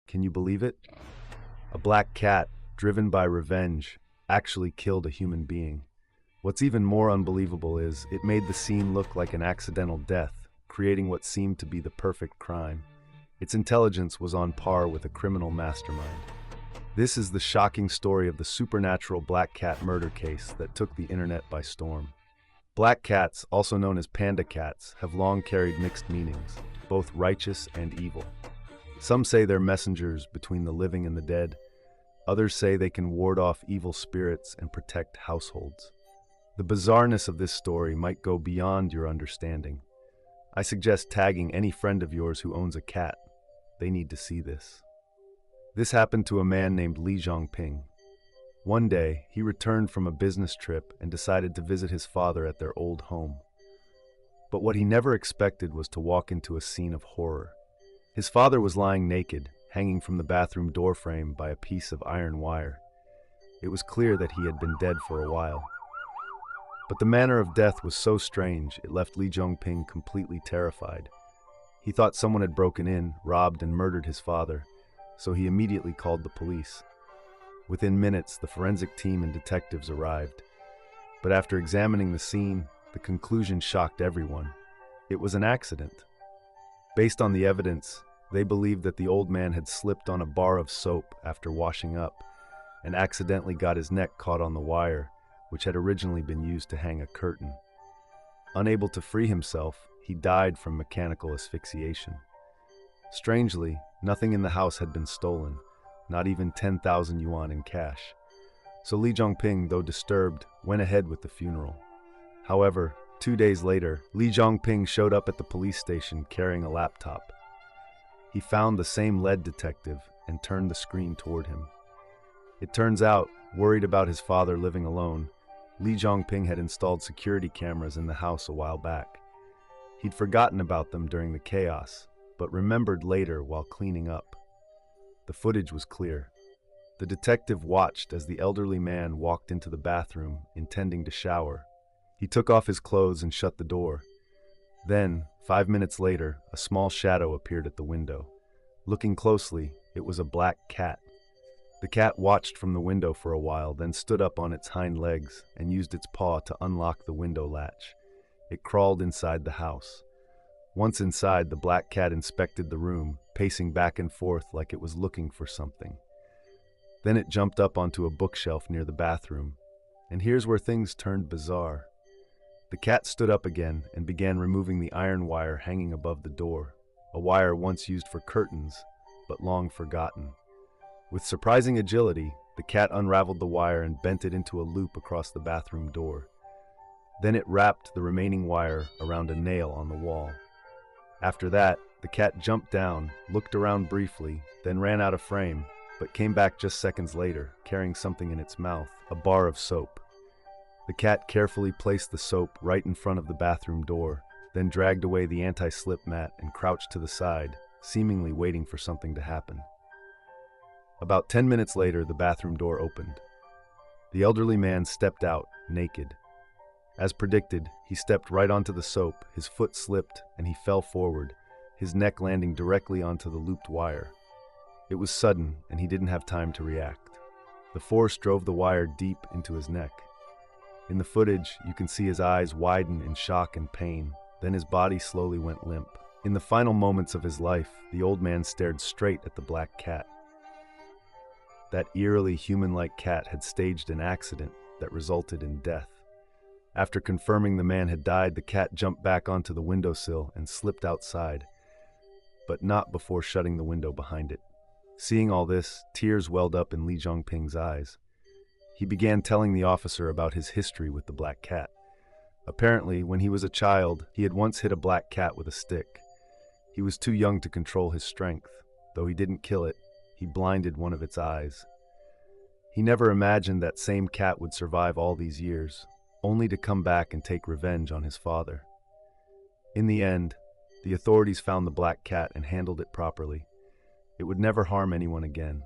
Can you believe it? A black cat, driven by revenge, actually killed a human being. What's even more unbelievable is it made the scene look like an accidental death, creating what seemed to be the perfect crime. Its intelligence was on par with a criminal mastermind. This is the shocking story of the supernatural black cat murder case that took the internet by storm. Black cats, also known as panda cats, have long carried mixed meanings, both righteous and evil. Some say they're messengers between the living and the dead. Others say they can ward off evil spirits and protect households. The bizarreness of this story might go beyond your understanding. I suggest tagging any friend of yours who owns a cat. They need to see this. This happened to a man named Li Zhongping. One day, he returned from a business trip and decided to visit his father at their old home. But what he never expected was to walk into a scene of horror. His father was lying naked, hanging from the bathroom doorframe by a piece of iron wire. It was clear that he had been dead for a while. But the manner of death was so strange, it left Li Zhongping completely terrified. He thought someone had broken in, robbed, and murdered his father, so he immediately called the police. Within minutes, the forensic team and detectives arrived. But after examining the scene, the conclusion shocked everyone. It was an accident. Based on the evidence, they believed that the old man had slipped on a bar of soap after washing up and accidentally got his neck caught on the wire, which had originally been used to hang a curtain. Unable to free himself, he died from mechanical asphyxiation. Strangely, nothing in the house had been stolen, not even 10,000 yuan in cash. So Li Zhongping, though disturbed, went ahead with the funeral. However, 2 days later, Li Zhongping showed up at the police station carrying a laptop. He found the same lead detective and turned the screen toward him. It turns out, worried about his father living alone, Li Zhongping had installed security cameras in the house a while back. He'd forgotten about them during the chaos, but remembered later while cleaning up. The footage was clear. The detective watched as the elderly man walked into the bathroom, intending to shower. He took off his clothes and shut the door. Then, 5 minutes later, a small shadow appeared at the window. Looking closely, it was a black cat. The cat watched from the window for a while, then stood up on its hind legs and used its paw to unlock the window latch. It crawled inside the house. Once inside, the black cat inspected the room, pacing back and forth like it was looking for something. Then it jumped up onto a bookshelf near the bathroom. And here's where things turned bizarre. The cat stood up again and began removing the iron wire hanging above the door, a wire once used for curtains, but long forgotten. With surprising agility, the cat unraveled the wire and bent it into a loop across the bathroom door. Then it wrapped the remaining wire around a nail on the wall. After that, the cat jumped down, looked around briefly, then ran out of frame, but came back just seconds later, carrying something in its mouth, a bar of soap. The cat carefully placed the soap right in front of the bathroom door, then dragged away the anti-slip mat and crouched to the side, seemingly waiting for something to happen. About 10 minutes later, the bathroom door opened. The elderly man stepped out, naked. As predicted, he stepped right onto the soap, his foot slipped, and he fell forward, his neck landing directly onto the looped wire. It was sudden, and he didn't have time to react. The force drove the wire deep into his neck. In the footage, you can see his eyes widen in shock and pain, then his body slowly went limp. In the final moments of his life, the old man stared straight at the black cat. That eerily human-like cat had staged an accident that resulted in death. After confirming the man had died, the cat jumped back onto the windowsill and slipped outside, but not before shutting the window behind it. Seeing all this, tears welled up in Li Zhongping's eyes. He began telling the officer about his history with the black cat. Apparently, when he was a child, he had once hit a black cat with a stick. He was too young to control his strength. Though he didn't kill it, he blinded one of its eyes. He never imagined that same cat would survive all these years, only to come back and take revenge on his father. In the end, the authorities found the black cat and handled it properly. It would never harm anyone again.